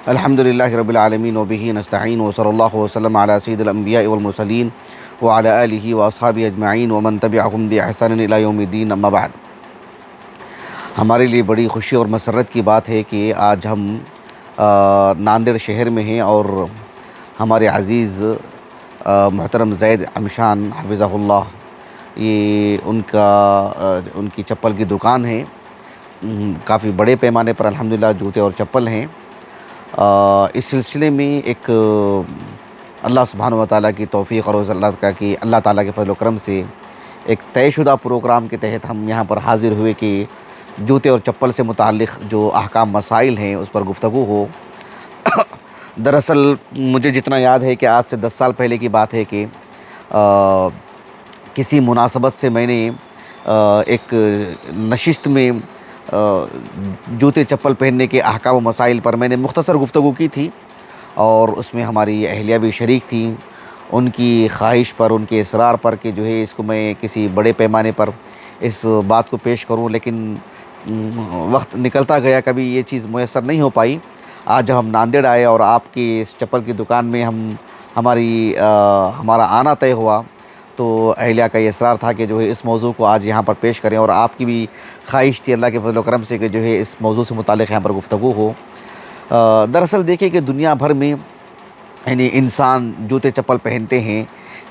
الحمد للہ رب العالمین وبہ نستعین وصلی اللہ وسلم علی سید الانبیاء والمرسلین وعلی آلہ واصحابہ اجمعین ومن تبعہم بإحسان الی یوم الدین، اما بعد۔ ہمارے لیے بڑی خوشی اور مسرت کی بات ہے کہ آج ہم ناندیڑ شہر میں ہیں اور ہمارے عزیز محترم زید عمشان حفظہ اللہ، یہ ان کی چپل کی دکان ہے۔ کافی بڑے پیمانے پر الحمدللہ جوتے اور چپل ہیں۔ اس سلسلے میں ایک اللہ سبحانہ و تعالیٰ کی توفیق اور اللہ تعالیٰ کے فضل و کرم سے ایک طے شدہ پروگرام کے تحت ہم یہاں پر حاضر ہوئے کہ جوتے اور چپل سے متعلق جو احکام مسائل ہیں اس پر گفتگو ہو۔ دراصل مجھے جتنا یاد ہے کہ آج سے 10 سال پہلے کی بات ہے کہ کسی مناسبت سے میں نے ایک نشست میں جوتے چپل پہننے کے احکام و مسائل پر میں نے مختصر گفتگو کی تھی، اور اس میں ہماری اہلیہ بھی شریک تھیں۔ ان کی خواہش پر، ان کے اصرار پر کہ جو ہے اس کو میں کسی بڑے پیمانے پر اس بات کو پیش کروں، لیکن وقت نکلتا گیا، کبھی یہ چیز میسر نہیں ہو پائی۔ آج جب ہم ناندیڑ آئے اور آپ کی اس چپل کی دکان میں ہمارا آنا طے ہوا، تو اہلیہ کا یہ اصرار تھا کہ جو ہے اس موضوع کو آج یہاں پر پیش کریں، اور آپ کی بھی خواہش تھی اللہ کے فضل و کرم سے کہ جو ہے اس موضوع سے متعلق یہاں پر گفتگو ہو۔ دراصل دیکھیں کہ دنیا بھر میں یعنی انسان جوتے چپل پہنتے ہیں،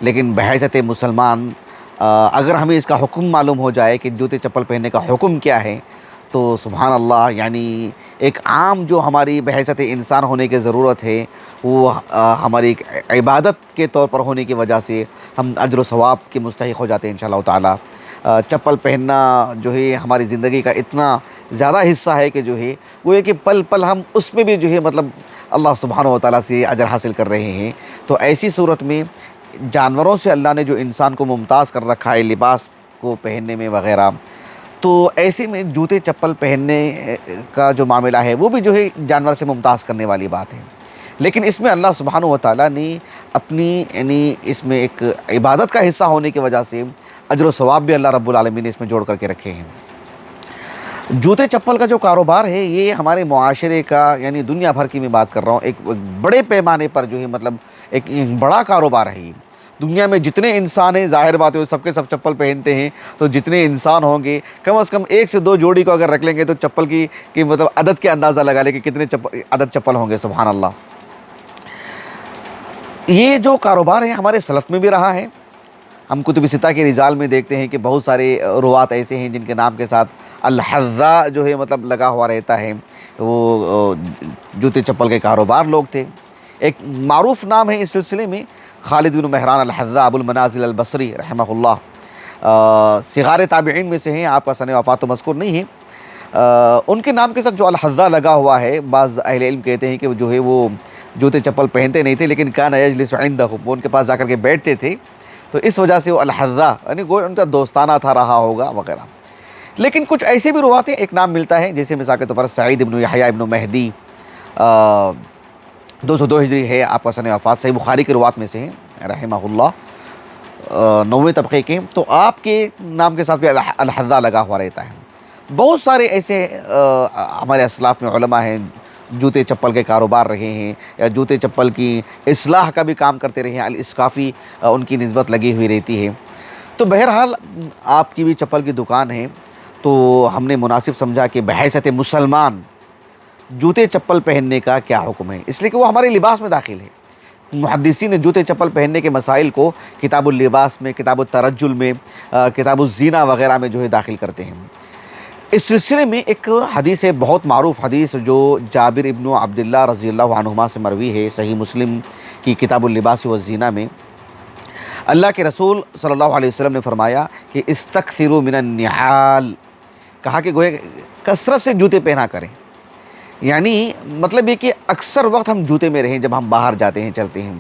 لیکن بحیثیت مسلمان اگر ہمیں اس کا حکم معلوم ہو جائے کہ جوتے چپل پہننے کا حکم کیا ہے، تو سبحان اللہ، یعنی ایک عام جو ہماری بحیثیت انسان ہونے کی ضرورت ہے، وہ ہماری ایک عبادت کے طور پر ہونے کی وجہ سے ہم اجر و ثواب کے مستحق ہو جاتے ہیں انشاءاللہ تعالی۔ چپل پہننا جو ہے ہماری زندگی کا اتنا زیادہ حصہ ہے کہ جو ہے وہ ہے کہ پل پل ہم اس میں بھی جو ہے مطلب اللہ سبحانہ و تعالیٰ سے اجر حاصل کر رہے ہیں۔ تو ایسی صورت میں جانوروں سے اللہ نے جو انسان کو ممتاز کر رکھا ہے لباس کو پہننے میں وغیرہ، تو ایسے میں جوتے چپل پہننے کا جو معاملہ ہے وہ بھی جو ہے جانور سے ممتاز کرنے والی بات ہے، لیکن اس میں اللہ سبحانہ و تعالیٰ نے اپنی یعنی اس میں ایک عبادت کا حصہ ہونے کی وجہ سے اجر و ثواب بھی اللہ رب العالمین نے اس میں جوڑ کر کے رکھے ہیں۔ جوتے چپل کا جو کاروبار ہے یہ ہمارے معاشرے کا، یعنی دنیا بھر کی میں بات کر رہا ہوں، ایک بڑے پیمانے پر جو ہے مطلب ایک بڑا کاروبار ہے یہ۔ دنیا میں جتنے انسان ہیں، ظاہر بات ہے سب کے سب چپل پہنتے ہیں، تو جتنے انسان ہوں گے کم از کم 1 سے 2 جوڑی کو اگر رکھ لیں گے تو چپل کی مطلب عدد کے اندازہ لگا لیں کہ کتنے عدد چپل ہوں گے، سبحان اللہ۔ یہ جو کاروبار ہے ہمارے سلف میں بھی رہا ہے۔ ہم کتب ستہ کے رجال میں دیکھتے ہیں کہ بہت سارے روات ایسے ہیں جن کے نام کے ساتھ الحذاء جو ہے مطلب لگا ہوا رہتا ہے، وہ جوتے چپل کے کاروبار لوگ تھے۔ ایک معروف نام ہے اس سلسلے میں خالد بن مہران الحذاء ابو المنازل البصری رحمہ اللہ، صغار تابعین میں سے ہیں، آپ کا سن وفات تو مذکور نہیں ہے۔ ان کے نام کے ساتھ جو الحذاء لگا ہوا ہے، بعض اہل علم کہتے ہیں کہ جو ہے وہ جوتے چپل پہنتے نہیں تھے، لیکن کان یجلس عندہم، وہ ان کے پاس جا کر کے بیٹھتے تھے، تو اس وجہ سے وہ الحذاء یعنی ان کا دوستانہ تھا رہا ہوگا وغیرہ۔ لیکن کچھ ایسے بھی روایتیں ایک نام ملتا ہے، جیسے مثال کے طور پر سعید ابن یحییٰ ابن مہدی 202 ہجری ہے، آپ کا سن وفات صحیح بخاری کی روایت میں سے ہیں رحمہ اللہ، 9ویں طبقے کے، تو آپ کے نام کے ساتھ بھی الحذاء لگا ہوا رہتا ہے۔ بہت سارے ایسے ہمارے اسلاف میں علماء ہیں جوتے چپل کے کاروبار رہے ہیں، یا جوتے چپل کی اصلاح کا بھی کام کرتے رہے ہیں، الاسقافی ان کی نسبت لگی ہوئی رہتی ہے۔ تو بہرحال آپ کی بھی چپل کی دکان ہے، تو ہم نے مناسب سمجھا کہ بحیثیت مسلمان جوتے چپل پہننے کا کیا حکم ہے، اس لیے کہ وہ ہمارے لباس میں داخل ہے۔ محدثین نے جوتے چپل پہننے کے مسائل کو کتاب اللباس میں، کتاب الترجل میں، کتاب الزینہ وغیرہ میں جو ہے داخل کرتے ہیں۔ اس سلسلے میں ایک حدیث ہے، بہت معروف حدیث، جو جابر ابن عبداللہ رضی اللہ عنہما سے مروی ہے، صحیح مسلم کی کتاب اللباس والزینہ میں۔ اللہ کے رسول صلی اللہ علیہ وسلم نے فرمایا کہ استکثروا من النعال، کہا کہ گویا کثرت سے جوتے پہنا کریں، یعنی مطلب یہ کہ اکثر وقت ہم جوتے میں رہیں، جب ہم باہر جاتے ہیں چلتے ہیں،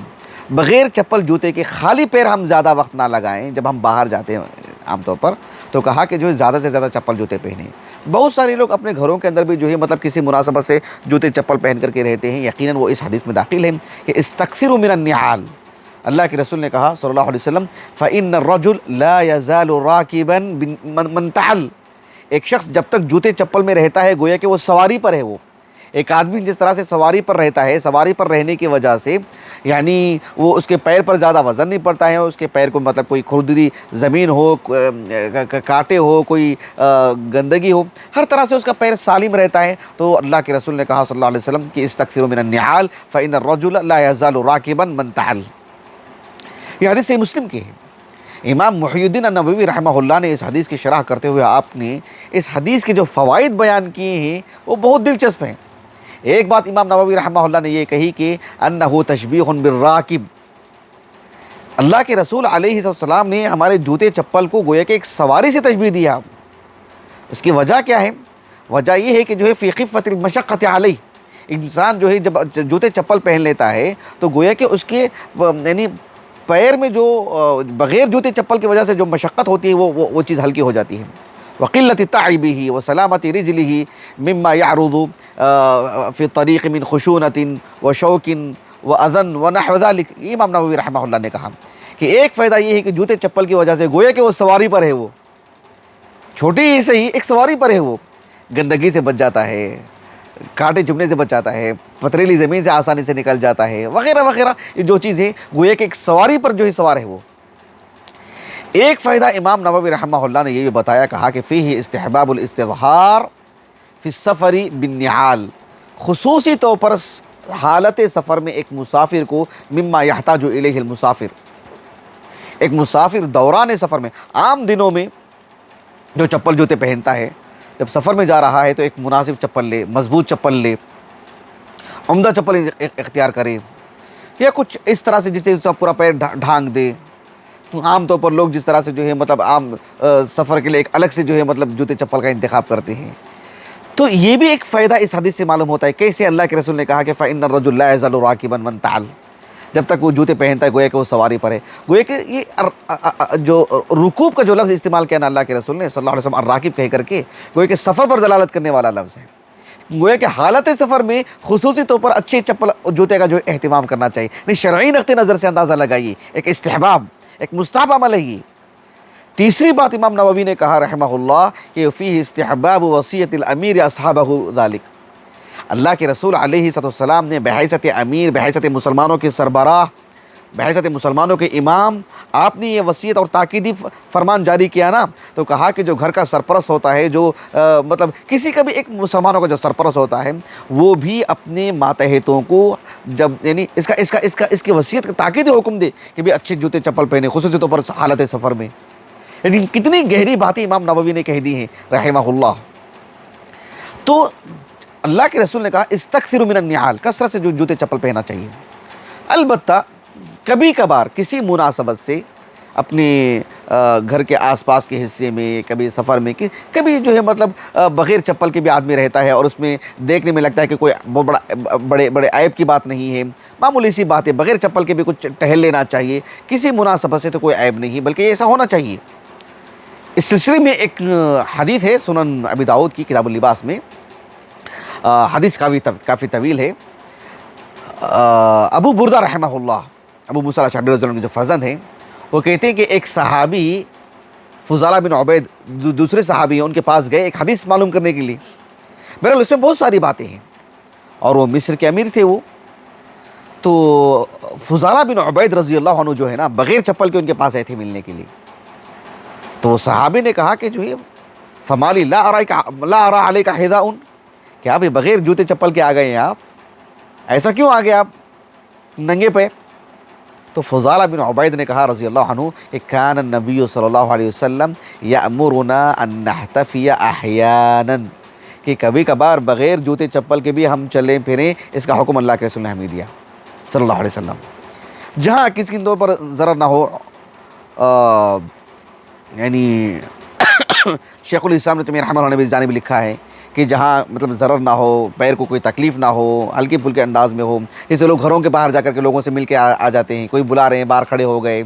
بغیر چپل جوتے کے خالی پیر ہم زیادہ وقت نہ لگائیں جب ہم باہر جاتے ہیں عام طور پر، تو کہا کہ جو ہے زیادہ سے زیادہ چپل جوتے پہنیں۔ بہت سارے لوگ اپنے گھروں کے اندر بھی جو ہے مطلب کسی مناسبت سے جوتے چپل پہن کر کے رہتے ہیں، یقیناً وہ اس حدیث میں داخل ہے کہ استکثروا من النعال۔ اللہ کے رسول نے کہا صلی اللہ علیہ وسلم فإن الرجل لا يزال راكبا من تعل، ایک شخص جب تک جوتے چپل میں رہتا ہے گویا کہ وہ سواری پر ہے، وہ ایک آدمی جس طرح سے سواری پر رہتا ہے، سواری پر رہنے کی وجہ سے یعنی وہ اس کے پیر پر زیادہ وزن نہیں پڑتا ہے، اس کے پیر کو مطلب کوئی کھردری زمین ہو، کانٹے ہو، کوئی گندگی ہو، ہر طرح سے اس کا پیر سالم رہتا ہے۔ تو اللہ کے رسول نے کہا صلی اللہ علیہ وسلم کہ استکثروا من النعال فإن الرجل لا يزال راكبا من تعل۔ یہ حدیث صحیح مسلم کی ہے۔ امام محی الدین النووی رحمہ اللہ نے اس حدیث کی شرح کرتے ہوئے آپ نے اس حدیث کے جو فوائد بیان کیے ہیں وہ بہت دلچسپ ہیں۔ ایک بات امام نووی رحمہ اللہ نے یہ کہی کہ انہ تشبیہ بالراکب، اللہ کے رسول علیہ السلام نے ہمارے جوتے چپل کو گویا کہ ایک سواری سے تشبیہ دیا۔ اس کی وجہ کیا ہے؟ وجہ یہ ہے کہ جو ہے فی خفۃ المشقۃ علیہ، انسان جو ہے جب جوتے چپل پہن لیتا ہے تو گویا کہ اس کے یعنی پیر میں جو بغیر جوتے چپل کی وجہ سے جو مشقت ہوتی ہے وہ چیز ہلکی ہو جاتی ہے۔ وقلت تعبہ وسلامت رجلہ مما یعرض فی الطریق من خشونۃ وشوک واذن ونحو ذلک۔ امام نووی رحمہ اللہ نے کہا کہ ایک فائدہ یہ ہے کہ جوتے چپل کی وجہ سے گویا کہ وہ سواری پر ہے، وہ چھوٹی ہی صحیح ایک سواری پر ہے، وہ گندگی سے بچ جاتا ہے، کانٹے چبھنے سے بچ جاتا ہے، پتریلی زمین سے آسانی سے نکل جاتا ہے، وغیرہ وغیرہ۔ یہ جو چیز ہے گویا کہ ایک سواری پر جو ہے سوار ہے وہ۔ ایک فائدہ امام نووی رحمہ اللہ نے یہ بھی بتایا، کہا کہ فیہ استحباب الاستظہار فی السفر بالنعال، خصوصی طور پر حالت سفر میں ایک مسافر کو مما یحتاج الیہ المسافر، ایک مسافر دوران سفر میں عام دنوں میں جو چپل جوتے پہنتا ہے، جب سفر میں جا رہا ہے تو ایک مناسب چپل لے، مضبوط چپل لے، عمدہ چپل اختیار کرے، یا کچھ اس طرح سے جسے اس کا پورا پیر ڈھانک دے۔ تو عام طور پر لوگ جس طرح سے جو ہے مطلب عام سفر کے لیے ایک الگ سے جو ہے مطلب جوتے چپل کا انتخاب کرتے ہیں۔ تو یہ بھی ایک فائدہ اس حدیث سے معلوم ہوتا ہے، کیسے اللہ کے رسول نے کہا کہ فإن الرجل لا يزال راكبا من تعل، جب تک وہ جوتے پہنتا ہے گویا کہ وہ سواری پر ہے۔ گویا کہ یہ جو رکوب کا جو لفظ استعمال کیا نا اللہ کے رسول نے صلی اللہ علیہ وسلم الراکب کہہ کر کے، گویا کہ سفر پر دلالت کرنے والا لفظ ہے۔ گویا کہ حالت سفر میں خصوصی طور پر اچھے چپل جوتے کا جو اہتمام کرنا چاہیے، نہیں شرعی نقطہ نظر سے اندازہ لگائیے، ایک استحباب، ایک مستحب عمل ہے یہ۔ تیسری بات امام نووی نے کہا رحمہ اللہ کہ فیہ استحباب وصیۃ الامیر اصحابہ ذالک، اللہ کے رسول علیہ السلام نے بحیثیت امیر، بحیثیت مسلمانوں کے سربراہ، بحیثیت مسلمانوں کے امام، آپ نے یہ وصیت اور تاکیدی فرمان جاری کیا نا، تو کہا کہ جو گھر کا سرپرست ہوتا ہے، جو مطلب کسی کا بھی ایک مسلمانوں کا جو سرپرست ہوتا ہے، وہ بھی اپنے ماتحتوں کو جب یعنی اس کی وصیت کا تاکیدی حکم دے کہ بھی اچھے جوتے چپل پہنے، خصوصی طور پر حالت سفر میں۔ یعنی کتنی گہری باتیں امام نووی نے کہہ دی ہیں رحمہ اللہ۔ تو اللہ کے رسول نے کہا استکثروا من النعال، کثرت سے جو جوتے چپل پہننا چاہیے۔ البتہ کبھی کبھار کسی مناسبت سے اپنے گھر کے آس پاس کے حصے میں، کبھی سفر میں، کبھی جو ہے مطلب بغیر چپل کے بھی آدمی رہتا ہے اور اس میں دیکھنے میں لگتا ہے کہ کوئی بہت بڑے عیب کی بات نہیں ہے، معمولی سی بات ہے، بغیر چپل کے بھی کچھ ٹہل لینا چاہیے، کسی مناسبت سے تو کوئی عیب نہیں، بلکہ ایسا ہونا چاہیے۔ اس سلسلے میں ایک حدیث ہے سنن ابی داؤد کی کتاب اللباس میں، حدیث کافی طویل ہے۔ ابو بردہ رحمہ اللہ، ابو موسیٰ الاشعری رضی اللہ عنہ کے جو فرزند ہیں، وہ کہتے ہیں کہ ایک صحابی فضالہ بن عبید دوسرے صحابی ہیں، ان کے پاس گئے ایک حدیث معلوم کرنے کے لیے۔ بہرحال اس میں بہت ساری باتیں ہیں، اور وہ مصر کے امیر تھے وہ۔ تو فضالہ بن عبید رضی اللہ عنہ جو ہے نا، بغیر چپل کے ان کے پاس آئے تھے ملنے کے لیے۔ تو صحابی نے کہا کہ جو ہے فمالی لا ارا علیک حذاء، کہ آپ بغیر جوتے چپل کے آ گئے ہیں، آپ ایسا کیوں آ گئے آپ ننگے پیر؟ تو فضالہ بن عبید نے کہا رضی اللہ عنہ کہ کان النبی صلی اللہ علیہ وسلم یأمرنا ان نحتفی احیانا، کہ کبھی کبھار بغیر جوتے چپل کے بھی ہم چلیں پھریں، اس کا حکم اللہ کے رسول نے ہمیں دیا صلی اللہ علیہ وسلم۔ جہاں کسی طور پر ضرر نہ ہو، یعنی شیخ الاسلام نے تیمیہ رحمہ اللہ نے بھی اس جانب لکھا ہے کہ جہاں مطلب ضرر نہ ہو، پیر کو کوئی تکلیف نہ ہو، ہلکے پھلکے انداز میں ہو، جیسے لوگ گھروں کے باہر جا کر کے لوگوں سے مل کے آ جاتے ہیں، کوئی بلا رہے ہیں، باہر کھڑے ہو گئے،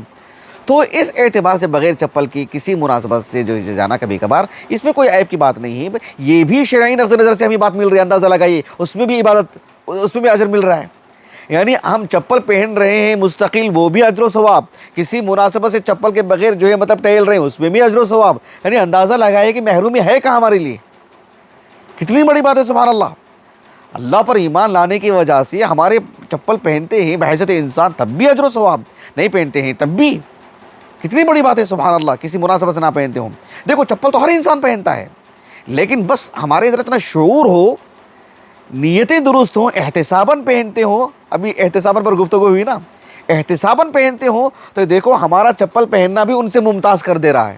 تو اس اعتبار سے بغیر چپل کی کسی مناسبت سے جو جانا کبھی کبھار، اس میں کوئی عیب کی بات نہیں ہے۔ یہ بھی شرعی نقطہ نظر سے ہمیں بات مل رہی ہے، اندازہ لگائیے، اس میں بھی عبادت، اس میں بھی اجر مل رہا ہے۔ یعنی ہم چپل پہن رہے ہیں مستقل، وہ بھی اجر و ثواب، کسی مناسبت سے چپل کے بغیر جو ہے مطلب ٹہل رہے ہیں، اس میں بھی اجر و ثواب۔ یعنی اندازہ لگائیے کہ محرومی ہے کہاں ہمارے لیے، کتنی بڑی بات ہے، سبحان اللہ۔ اللہ پر ایمان لانے کی وجہ سے ہمارے چپل پہنتے ہیں بحیثیت انسان تب بھی اجر و ثواب، نہیں پہنتے ہیں تب بھی کتنی بڑی بات ہے، سبحان اللہ، کسی مناسبت سے نہ پہنتے ہوں۔ دیکھو چپل تو ہر انسان پہنتا ہے، لیکن بس ہمارے اندر اتنا شعور ہو، نیتیں درست ہوں، احتساباً پہنتے ہوں۔ ابھی احتساباً پر گفتگو ہوئی نا، احتساباً پہنتے ہوں تو دیکھو ہمارا چپل پہننا بھی ان سے ممتاز کر دے رہا ہے،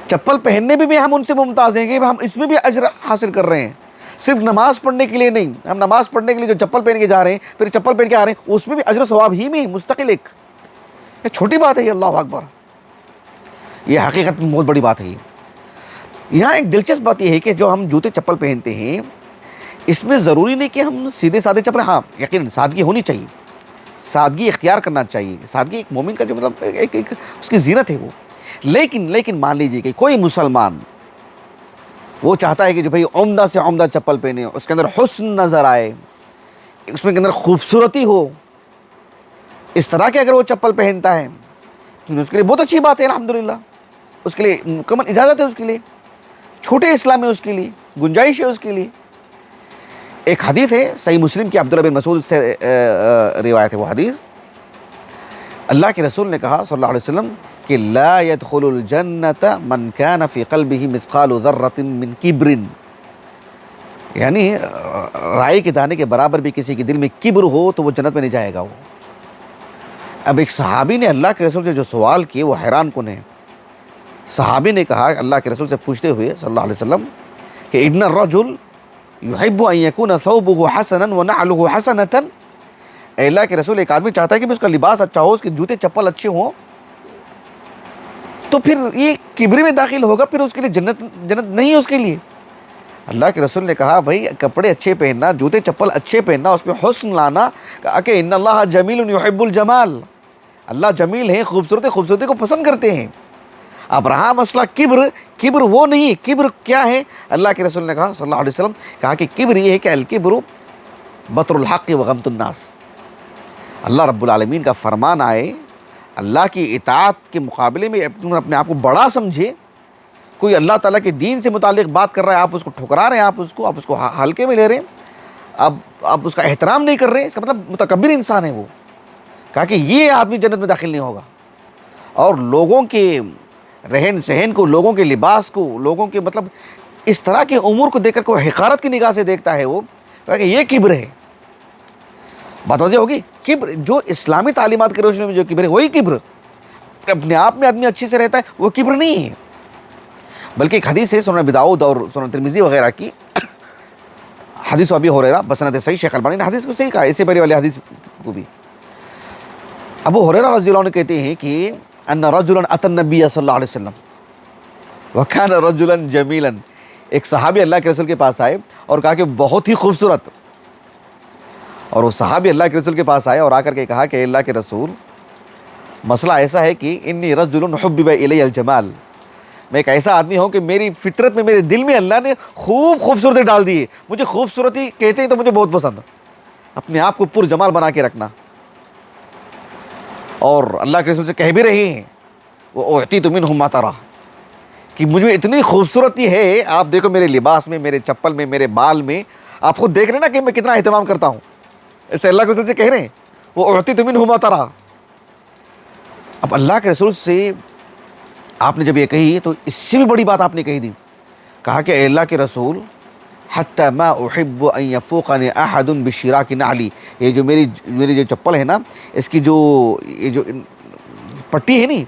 چپل پہننے بھی ہم ان سے ممتاز ہیں کہ ہم اس میں بھی اجر حاصل کر رہے ہیں، صرف نماز پڑھنے کے لیے نہیں، ہم نماز پڑھنے کے لیے جو چپل پہن کے جا رہے ہیں پھر چپل پہن کے آ رہے ہیں، اس میں بھی اجر و ثواب ہی میں مستقل ایک، یہ چھوٹی بات ہے یہ، اللہ اکبر، یہ حقیقت میں بہت بڑی بات ہے۔ یہاں ایک دلچسپ بات یہ ہے کہ جو ہم جوتے چپل پہنتے ہیں اس میں ضروری نہیں کہ ہم سیدھے سادے چپل، ہاں یقین سادگی ہونی چاہیے، سادگی اختیار کرنا چاہیے، سادگی ایک مومن کا جو مطلب ایک اس کی زینت ہے وہ، لیکن مان لیجئے کہ کوئی مسلمان وہ چاہتا ہے کہ جو بھئی عمدہ سے عمدہ چپل پہنے، اس کے اندر حسن نظر آئے، اس میں کے اندر خوبصورتی ہو، اس طرح کے اگر وہ چپل پہنتا ہے اس کے لیے بہت اچھی بات ہے، الحمدللہ، اس کے لیے مکمل اجازت ہے، اس کے لیے چھوٹے اسلام میں اس کے لیے گنجائش ہے، اس کے لیے۔ ایک حدیث ہے صحیح مسلم کی، عبداللہ بن مسعود سے روایت ہے وہ حدیث، اللہ کے رسول نے کہا صلی اللہ علیہ وسلم کہ لا يدخل الجنت من كان في قلبه مثقال ذرة من کبر، یعنی رائی کے دانے کے برابر بھی کسی کے دل میں کبر ہو تو وہ جنت میں نہیں جائے گا وہ۔ اب ایک صحابی نے اللہ کے رسول سے جو سوال کیے وہ حیران کن ہے۔ صحابی نے کہا اللہ کے رسول سے پوچھتے ہوئے صلی اللہ علیہ وسلم کہ ان الرجل يحب ان يكون ثوبه حسنا ونعله حسنة، اے اللہ کے رسول ایک آدمی چاہتا ہے کہ اس کا لباس اچھا ہو، اس کے جوتے چپل اچھے ہوں، تو پھر یہ کبر میں داخل ہوگا، پھر اس کے لیے جنت نہیں ہے اس کے لیے۔ اللہ کے رسول نے کہا بھائی کپڑے اچھے پہننا، جوتے چپل اچھے پہننا، اس میں حسن لانا، کہا کہ ان اللہ جمیل یحب الجمال، اللہ جمیل ہے، خوبصورتی کو پسند کرتے ہیں۔ اب رہا مسئلہ کبر وہ نہیں ہے، کبر کیا ہے؟ اللہ کے رسول نے کہا صلی اللہ علیہ وسلم، کہا کہ کبر یہ ہے کہ الکبر بطر الحق وغمط الناس، اللہ رب العالمین کا فرمان آئے، اللہ کی اطاعت کے مقابلے میں اپنے آپ کو بڑا سمجھے، کوئی اللہ تعالیٰ کے دین سے متعلق بات کر رہا ہے، آپ اس کو ٹھکرا رہے ہیں، آپ اس کو ہلکے میں لے رہے ہیں، آپ اس کا احترام نہیں کر رہے ہیں، اس کا مطلب متکبر انسان ہے وہ۔ کہا کہ یہ آدمی جنت میں داخل نہیں ہوگا، اور لوگوں کے رہن سہن کو، لوگوں کے لباس کو، لوگوں کے مطلب اس طرح کے امور کو دیکھ کر کوئی حقارت کی نگاہ سے دیکھتا ہے وہ، کہا کہ یہ کبر ہے۔ بات واضح ہوگی، کبر جو اسلامی تعلیمات کی روشنی میں جو کبر ہے وہی کبر، اپنے آپ میں آدمی اچھے سے رہتا ہے وہ کبر نہیں ہے۔ بلکہ ایک حدیث ہے سنن ابی داؤد اور سنن ترمذی وغیرہ کی، حدیث ابی ہریرہ بسند صحیح، شیخ البانی نے حدیث کو صحیح کہا، اس سے پہلے والی حدیث کو بھی۔ ابو ہریرہ رضی اللہ عنہ کہتے ہیں کہ ان رجلا اتى النبی صلی اللہ علیہ وسلم وكان رجلا جمیلا، ایک صحابی اللہ کے رسول کے پاس آئے اور کہا کہ بہت ہی خوبصورت، اور وہ صحابی اللہ کے رسول کے پاس آئے اور آ کر کے کہا کہ اللہ کے رسول مسئلہ ایسا ہے کہ انی رجل حبب الی الجمال، میں ایک ایسا آدمی ہوں کہ میری فطرت میں، میرے دل میں اللہ نے خوبصورتی ڈال دی ہے، مجھے خوبصورتی کہتے ہیں تو مجھے بہت پسند، اپنے آپ کو پر جمال بنا کے رکھنا، اور اللہ کے رسول سے کہہ بھی رہے ہیں وہ اعطیت منہ ما ترى، کہ مجھ میں اتنی خوبصورتی ہے، آپ دیکھو میرے لباس میں، میرے چپل میں، میرے بال میں، آپ خود دیکھ رہے نا کہ میں کتنا اہتمام کرتا ہوں، ایسے اللہ کے رسول سے کہہ رہے ہیں وہ اعطیت منہ ما ترى۔ اب اللہ کے رسول سے آپ نے جب یہ کہی تو اس سے بھی بڑی بات آپ نے کہی دی، کہا کہ اے اللہ کے رسول حتی ما احب ان یفوقنی احد بشراک نعلی، یہ جو میری جو چپل ہے نا، اس کی یہ جو پٹی ہے نہیں،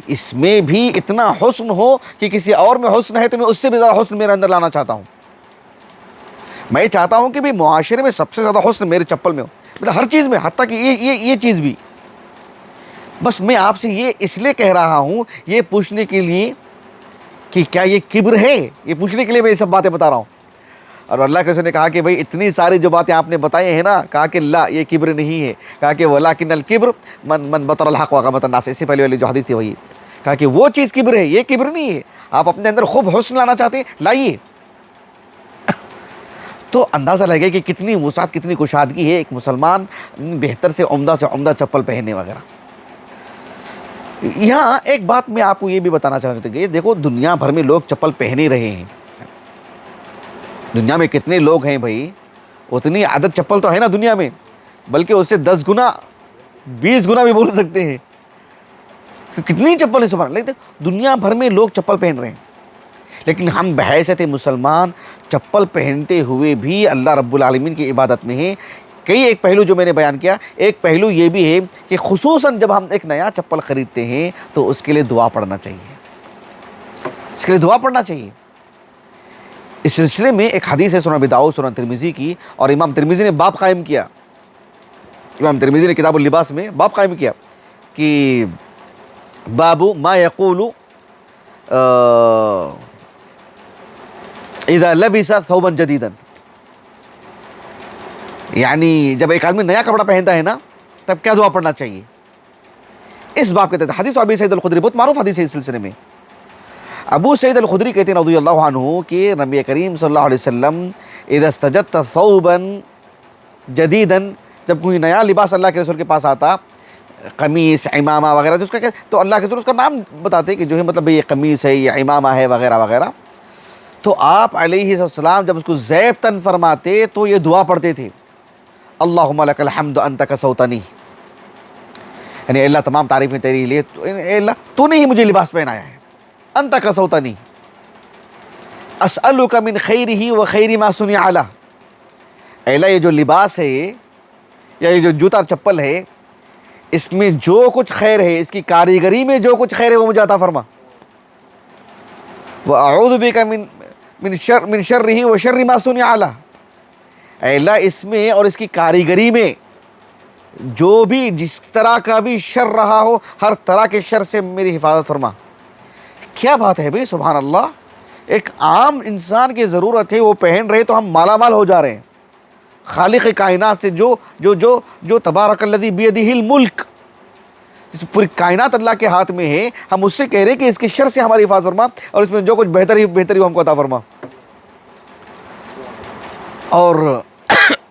اس میں بھی اتنا حسن ہو کہ کسی اور میں حسن ہے تو میں اس سے بھی زیادہ حسن میرے اندر لانا چاہتا ہوں، میں چاہتا ہوں کہ بھی معاشرے میں سب سے زیادہ حسن میرے چپل میں ہو، مطلب ہر چیز میں، حتیٰ کہ یہ چیز بھی۔ بس میں آپ سے یہ اس لیے کہہ رہا ہوں، یہ پوچھنے کے لیے کہ کیا یہ کبر ہے، یہ پوچھنے کے لیے میں یہ سب باتیں بتا رہا ہوں۔ اور اللہ کے رسول نے کہا کہ بھئی اتنی ساری جو باتیں آپ نے بتائی ہیں نا، کہا کہ لا یہ کبر نہیں ہے، کہا کہ وَلَٰكِنَّ الْكِبْرُ مَنْ بَطَرَ الْحَقَّ وَغَمَطَ النَّاسِ، اس سے پہلے والی جو حدیث تھی وہی، کہا کہ وہ چیز کبر ہے، یہ کبر نہیں ہے، آپ اپنے اندر خوب حسن لانا چاہتے ہیں لائیے۔ تو اندازہ لگے کہ کتنی وسعت، کتنی کشادگی ہے ایک مسلمان بہتر سے عمدہ چپل پہننے وغیرہ۔ یہاں ایک بات میں آپ کو یہ بھی بتانا چاہتا ہوں کہ دیکھو دنیا بھر میں لوگ چپل پہن ہی رہے ہیں، دنیا میں کتنے لوگ ہیں بھائی، اتنی عدد چپل تو ہے نا دنیا میں، بلکہ اس سے 10 گنا 20 گنا بھی بول سکتے ہیں، کتنی چپل ہے سبحان اللہ. لیکن دنیا بھر میں لوگ چپل پہن رہے ہیں، لیکن ہم بحیثیت مسلمان چپل پہنتے ہوئے بھی اللہ رب العالمین کی عبادت میں ہیں. کئی ایک پہلو جو میں نے بیان کیا، ایک پہلو یہ بھی ہے کہ خصوصاً جب ہم ایک نیا چپل خریدتے ہیں تو اس کے لیے دعا پڑھنا چاہیے، اس کے لیے دعا پڑھنا چاہیے. اس سلسلے میں ایک حدیث ہے سنن ابی داؤد سنن ترمذی کی، اور امام ترمذی نے باب قائم کیا، امام ترمذی نے کتاب اللباس میں باب قائم کیا کہ باب ما یقول اذا لبس ثوبا جدیدا، یعنی جب ایک آدمی نیا کپڑا پہنتا ہے نا تب کیا دعا پڑھنا چاہیے. اس باب کے تحت حدیث ابی سعید الخدری، بہت معروف حدیث ہے اس سلسلے میں. ابو سعید الخدری کہتے ہیں رضی اللہ عنہ کہ نبی کریم صلی اللہ علیہ وسلم اذا استجدت ثوبا جدیدا، جب کوئی نیا لباس اللہ کے رسول کے پاس آتا، قمیص امامہ وغیرہ، جس کا تو اللہ کے رسول اس کا نام بتاتے کہ جو ہے مطلب یہ قمیص ہے یا امامہ ہے وغیرہ وغیرہ، تو آپ علیہ السلام جب اس کو زیبتاً فرماتے تو یہ دعا پڑھتے تھے، اللہم لک الحمد انت کسوتنی، یعنی اللہ تمام تعریفیں تیری لیے، اے اللہ تو نے ہی مجھے لباس پہنایا ہے، انت کسوتنی اسألک من خیرہ و خیر ما صنع لہ، اے اللہ یہ جو لباس ہے یا یہ جو جوتا چپل ہے، اس میں جو کچھ خیر ہے، اس کی کاریگری میں جو کچھ خیر ہے وہ مجھے عطا فرما، وَأَعُوذُ بِكَ مِن شَرِّهِ وَشَرِّ مَا صُنِعَ لَهُ، اے اللہ اس میں اور اس کی کاریگری میں جو بھی جس طرح کا بھی شر رہا ہو، ہر طرح کے شر سے میری حفاظت فرما. کیا بات ہے بھئی، سبحان اللہ. ایک عام انسان کی ضرورت ہے، وہ پہن رہے تو ہم مالا مال ہو جا رہے ہیں. خالق کائنات سے جو تبارک الذی بیدہ الملک، جس پوری کائنات اللہ کے ہاتھ میں ہے، ہم اس سے کہہ رہے ہیں کہ اس کے شر سے ہماری حفاظت فرما، اور اس میں جو کچھ بہتری ہو ہم کو عطا فرما. اور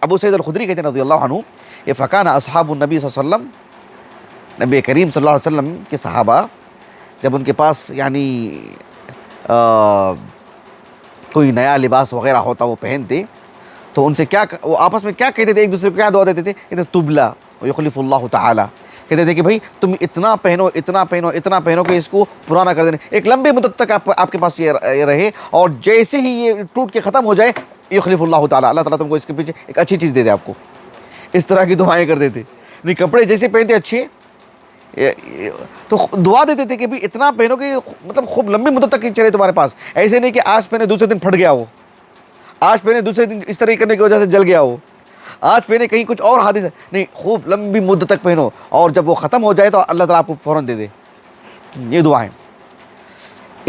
ابو سعید الخدری کہتے ہیں رضی اللہ عنہ کہ فکان اصحاب النبی صلی اللہ علیہ وسلم، نبی کریم صلی اللہ علیہ وسلم کے صحابہ جب ان کے پاس یعنی کوئی نیا لباس وغیرہ ہوتا وہ پہنتے تو ان سے کیا، وہ آپس میں کیا کہتے تھے، ایک دوسرے کو کیا دعا دیتے تھے، کہتے تبلا ویخلف اللہ تعالی، کہتے تھے کہ بھائی تم اتنا پہنو اتنا پہنو اتنا پہنو کہ اس کو پرانا کر دینے، ایک لمبی مدت تک آپ کے پاس یہ رہے، اور جیسے ہی یہ ٹوٹ کے ختم ہو جائے یخلف اللہ تعالی، اللہ تعالیٰ تم کو اس کے پیچھے ایک اچھی چیز دے دے آپ کو. اس طرح کی دعائیں کر دیتے. نہیں کپڑے جیسے پہنتے اچھے تو دعا دیتے تھے کہ بھی اتنا پہنو کہ مطلب خوب لمبی مدت تک چلے تمہارے پاس، ایسے نہیں کہ آج پہنے دوسرے دن پھٹ گیا ہو، آج پہنے دوسرے دن اس طرح کرنے کی وجہ سے جل گیا ہو، آج پہنے کہیں کچھ اور حادثہ نہیں، خوب لمبی مدت تک پہنو، اور جب وہ ختم ہو جائے تو اللہ تعالیٰ آپ کو فوراً دے دے. یہ دعائیں.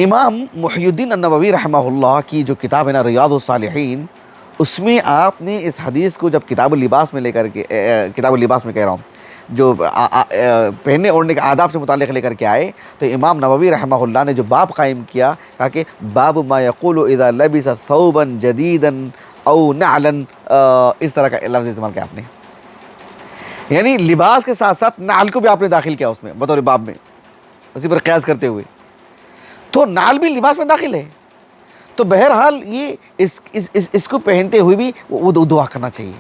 امام محی الدین النووی رحمہ اللہ کی جو کتاب ہے نا ریاض الصالحین، اس میں آپ نے اس حدیث کو جب کتاب اللباس میں لے کر کے، کتاب اللباس میں کہہ رہا ہوں، جو پہننے اوڑھنے کے آداب سے متعلق لے کر کے آئے، تو امام نووی رحمہ اللہ نے جو باب قائم کیا، کہا کہ باب ما یقول اذا لبس ثوبا جدیدا او نعلا، اس طرح کا لفظ استعمال کیا آپ نے، یعنی لباس کے ساتھ ساتھ نعل کو بھی آپ نے داخل کیا اس میں بطور باب میں، اسی پر قیاس کرتے ہوئے. تو نعل بھی لباس میں داخل ہے. تو بہرحال یہ اس کو پہنتے ہوئے بھی وہ دعا کرنا چاہیے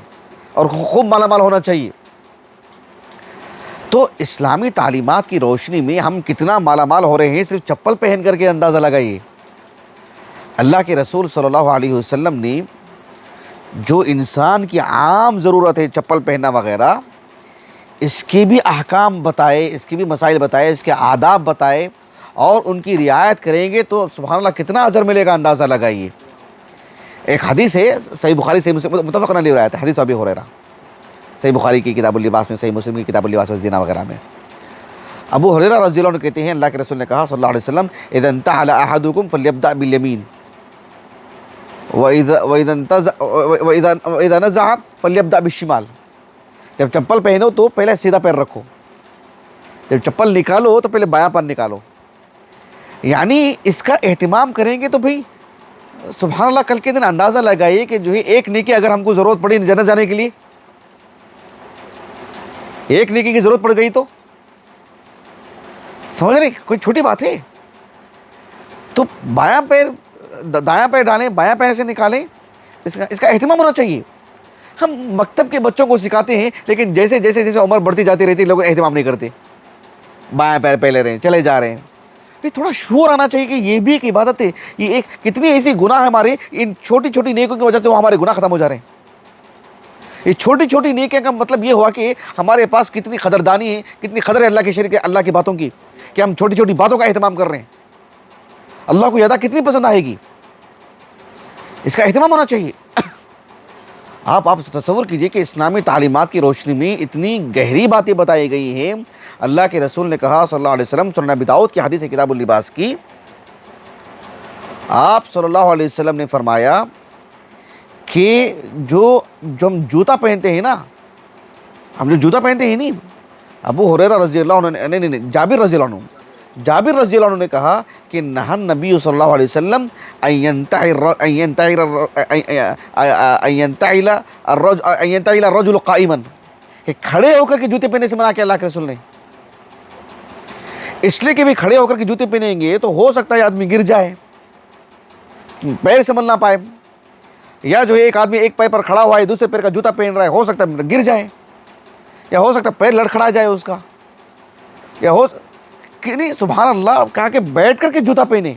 اور خوب مالا مال ہونا چاہیے. تو اسلامی تعلیمات کی روشنی میں ہم کتنا مالا مال ہو رہے ہیں صرف چپل پہن کر کے اندازہ لگائیے. اللہ کے رسول صلی اللہ علیہ وسلم نے جو انسان کی عام ضرورت ہے چپل پہننا وغیرہ، اس کے بھی احکام بتائے، اس کے بھی مسائل بتائے، اس کے آداب بتائے، اور ان کی رعایت کریں گے تو سبحان اللہ کتنا اجر ملے گا اندازہ لگائیے. ایک حدیث ہے صحیح بخاری صحیح مسلم متفق علیہ روایت ہے، حدیث ابی ہریرہ، صحیح بخاری کی کتاب اللباس میں، صحیح مسلم کی کتاب اللباس والزنا وغیرہ میں. ابو ہریرہ رضی اللہ عنہ کہتے ہیں اللہ کے رسول نے کہا صلی اللہ علیہ وسلم اذا انتعل احدکم فلیبدأ بالیمین وَإِذَا نَزَعَ فَلْيَبْدَأْ بِالشِّمَالِ، جب چپل پہنو تو پہلے سیدھا پیر رکھو، جب چپل نکالو تو پہلے بایاں پیر نکالو. یعنی اس کا اہتمام کریں گے تو بھئی سبحان اللہ کل کے دن اندازہ لگائیے کہ جو ہے ایک نیکی اگر ہم کو ضرورت پڑی جنت جانے کے لیے، ایک نیکی کی ضرورت پڑ گئی تو سمجھ رہے کوئی چھوٹی بات ہے. تو بایاں پیر دایاں پیر ڈالیں، بایاں پیر سے نکالیں، اس کا اہتمام ہونا چاہیے. ہم مکتب کے بچوں کو سکھاتے ہیں لیکن جیسے جیسے جیسے عمر بڑھتی جاتی رہتی ہے لوگ اہتمام نہیں کرتے, بائیں پیر پہ لے رہے ہیں, چلے جا رہے ہیں. یہ تھوڑا شعور آنا چاہیے کہ یہ بھی ایک عبادت ہے. یہ ایک کتنی ایسی گناہ ہے ہمارے, ان چھوٹی چھوٹی نیکیوں کی وجہ سے وہ ہمارے گناہ ختم ہو جا رہے ہیں. یہ چھوٹی چھوٹی نیکیوں کا مطلب یہ ہوا کہ ہمارے پاس کتنی قدردانی ہے, کتنی قدر ہے اللہ کے شریعت, اللہ کی باتوں کی, کہ ہم چھوٹی چھوٹی باتوں کا اہتمام کر رہے ہیں. اللہ کو یہ ادا کتنی پسند آئے گی, اس کا اہتمام ہونا چاہیے. آپ تصور کیجئے کہ اسلامی تعلیمات کی روشنی میں اتنی گہری باتیں بتائی گئی ہیں. اللہ کے رسول نے کہا صلی اللہ علیہ وسلم, سنن ابی داؤد کی حدیث ہے کتاب اللباس کی, آپ صلی اللہ علیہ وسلم نے فرمایا کہ جو ہم جوتا پہنتے ہیں نا, ہم جو جوتا پہنتے ہیں نہیں, ابو ہریرہ رضی اللہ عنہ, نہیں جابر رضی اللہ عنہ, جابر رضی اللہ عنہ نے کہا کہ نہى النبی صلی اللہ علیہ وسلم ان ينتعل الرجل قائما, کہ کھڑے ہو کر کے جوتے پہننے سے منع کیا اللہ کے رسول نے. اس لیے کہ بھی کھڑے ہو کر کے جوتے پہنیں گے تو ہو سکتا ہے آدمی گر جائے, پیر سنبھل نہ پائے, یا جو ہے ایک آدمی ایک پیر پر کھڑا ہوا ہے دوسرے پیر کا جوتا پہن رہا ہے, ہو سکتا ہے گر جائے, یا ہو سکتا ہے پیر لڑکھڑا جائے اس کا, یا کہ نہیں. سبحان اللہ, کہا کہ بیٹھ کر کے جوتا پہنے.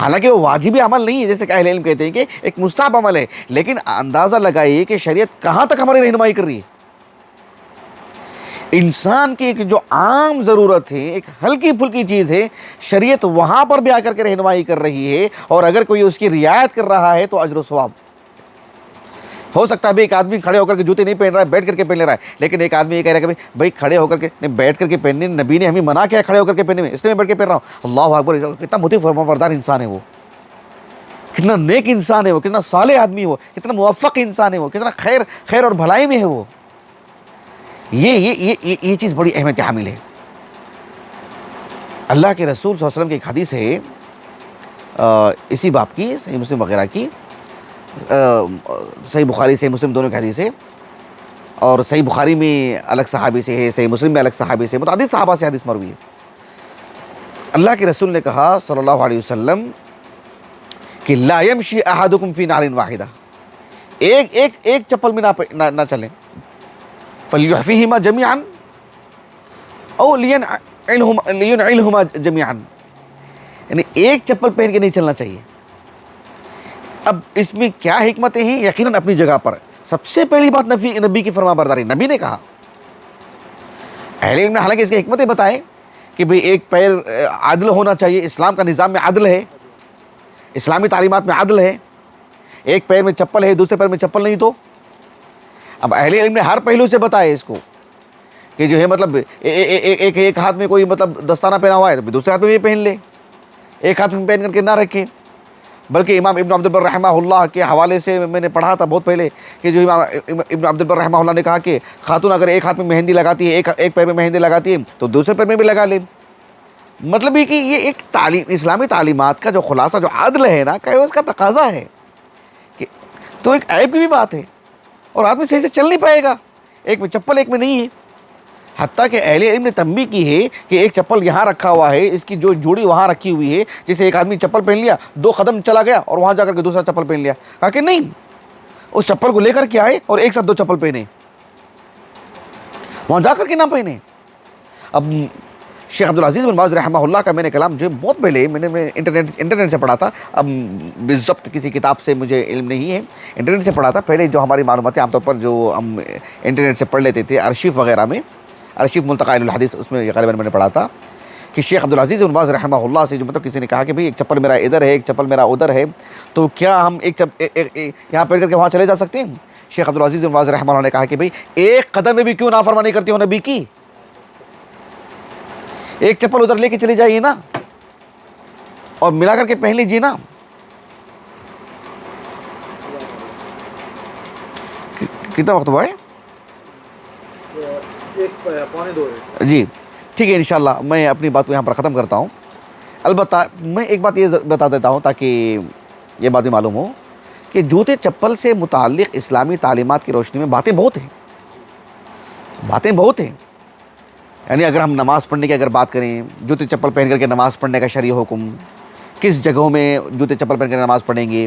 حالانکہ وہ واجبی عمل نہیں ہے جیسے کہ اہل علم کہتے ہیں کہ ایک مستحب عمل ہے, لیکن اندازہ لگائیے کہ شریعت کہاں تک ہماری رہنمائی کر رہی ہے. انسان کی ایک جو عام ضرورت ہے, ایک ہلکی پھلکی چیز ہے, شریعت وہاں پر بھی آ کر کے رہنمائی کر رہی ہے, اور اگر کوئی اس کی رعایت کر رہا ہے تو اجر و ثواب. ہو سکتا ہے ایک آدمی کھڑے ہو کر کے جوتے نہیں پہن رہا ہے, بیٹھ کر کے پہن لے رہا ہے, لیکن ایک آدمی یہ کہہ رہا ہے کہ بھائی کھڑے ہو کر کے نہیں, بیٹھ کر کے پہننے نبی نے ہمیں منع کیا کھڑے ہو کر کے پہننے میں, اس لیے میں بیٹھ کے پہن رہا ہوں. اللہ اکبر, کتنا مطیع فرمانبردار انسان ہے وہ, کتنا نیک انسان ہے وہ, کتنا صالح آدمی ہے وہ, کتنا موفق انسان ہے وہ, کتنا خیر اور بھلائی میں ہے وہ. یہ چیز بڑی اہمیت کی حامل ہے. اللہ کے رسول صلی اللہ علیہ وسلم کی ایک حدیث ہے اسی باب کی, صحیح مسلم وغیرہ کی, صحیح بخاری صحیح مسلم دونوں کی حدیث ہے, اور صحیح بخاری میں الگ صحابی سے ہے, صحیح مسلم میں الگ صحابی سے, متعدد صحابہ سے حدیث مروی ہے. اللہ کے رسول نے کہا صلی اللہ علیہ وسلم کہ لا یمشی احدکم فی نعل واحدہ, ایک چپل میں نہ چلیں, فلیحفیہما جمیعا او لینعلہما جمیعا, یعنی ایک چپل پہن کے نہیں چلنا چاہیے. اب اس میں کیا حکمتیں ہیں؟ یقیناً اپنی جگہ پر سب سے پہلی بات نبی کی فرمانبرداری. نبی نے کہا, اہل علم نے حالانکہ اس کی حکمتیں بتائیں کہ بھئی ایک پیر عدل ہونا چاہیے, اسلام کا نظام میں عدل ہے, اسلامی تعلیمات میں عدل ہے. ایک پیر میں چپل ہے, دوسرے پیر میں چپل نہیں تو. اب اہل علم نے ہر پہلو سے بتایا اس کو کہ جو ہے مطلب ایک ہاتھ میں کوئی مطلب دستانہ پہنا ہوا ہے تو دوسرے ہاتھ میں بھی پہن لے, ایک ہاتھ میں پہن کر کے نہ رکھیں. بلکہ امام ابن عبد البر رحمہ اللہ کے حوالے سے میں نے پڑھا تھا بہت پہلے کہ جو امام ابن عبد البر رحمہ اللہ نے کہا کہ خاتون اگر ایک ہاتھ میں مہندی لگاتی ہے, ایک پیر میں مہندی لگاتی ہے تو دوسرے پیر میں بھی لگا لے. مطلب یہ کہ یہ ایک اسلامی تعلیمات کا جو خلاصہ جو عدل ہے نا, کہ اس کا تقاضا ہے کہ تو ایک عیب کی بھی بات ہے, اور آدمی صحیح سے چل نہیں پائے گا, ایک میں چپل ایک میں نہیں ہے. حتیٰ کہ اہل علم نے تنبیہ کی ہے کہ ایک چپل یہاں رکھا ہوا ہے, اس کی جو جوڑی وہاں رکھی ہوئی ہے, جیسے ایک آدمی چپل پہن لیا, 2 قدم چلا گیا اور وہاں جا کر کے دوسرا چپل پہن لیا. کہا کہ نہیں, اس چپل کو لے کر کے آئے اور ایک ساتھ 2 چپل پہنے, وہاں جا کر کے نہ پہنے. اب شیخ عبدالعزیز بن باز رحمہ اللہ کا میں نے کلام جو بہت پہلے میں نے انٹرنیٹ سے پڑھا تھا, اب بالضبط کسی کتاب سے مجھے علم نہیں ہے, انٹرنیٹ سے پڑھا تھا. پہلے جو ہماری معلوماتیں عام طور پر جو ہم انٹرنیٹ سے پڑھ لیتے تھے, ارشیف وغیرہ میں, ارشیف ملتقى الحدیث, اس میں غالباً میں نے پڑھا تھا کہ شیخ عبدالعزیز بن باز رحمہ اللہ سے جو مطلب کسی نے کہا کہ بھئی ایک چپل میرا ادھر ہے, ایک چپل میرا ادھر ہے, تو کیا ہم یہاں پہن کر کے وہاں چلے جا سکتے ہیں؟ شیخ عبدالعزیز بن باز رحمہ اللہ نے کہا کہ بھئی ایک قدم میں بھی کیوں نافرمانی کرتے ہو نبی کی, ایک چپل ادھر لے کے چلے جائیے نا اور ملا کر کے پہن لیجیے نا. کتنا وقت ہوا ہے؟ 1:15 جی ٹھیک ہے, انشاءاللہ میں اپنی بات کو یہاں پر ختم کرتا ہوں. البتہ میں ایک بات یہ بتا دیتا ہوں تاکہ یہ بات بھی معلوم ہو کہ جوتے چپل سے متعلق اسلامی تعلیمات کی روشنی میں باتیں بہت ہیں. یعنی اگر ہم نماز پڑھنے کی اگر بات کریں, جوتے چپل پہن کر کے نماز پڑھنے کا شرعی حکم, کس جگہوں میں جوتے چپل پہن کر نماز پڑھیں گے,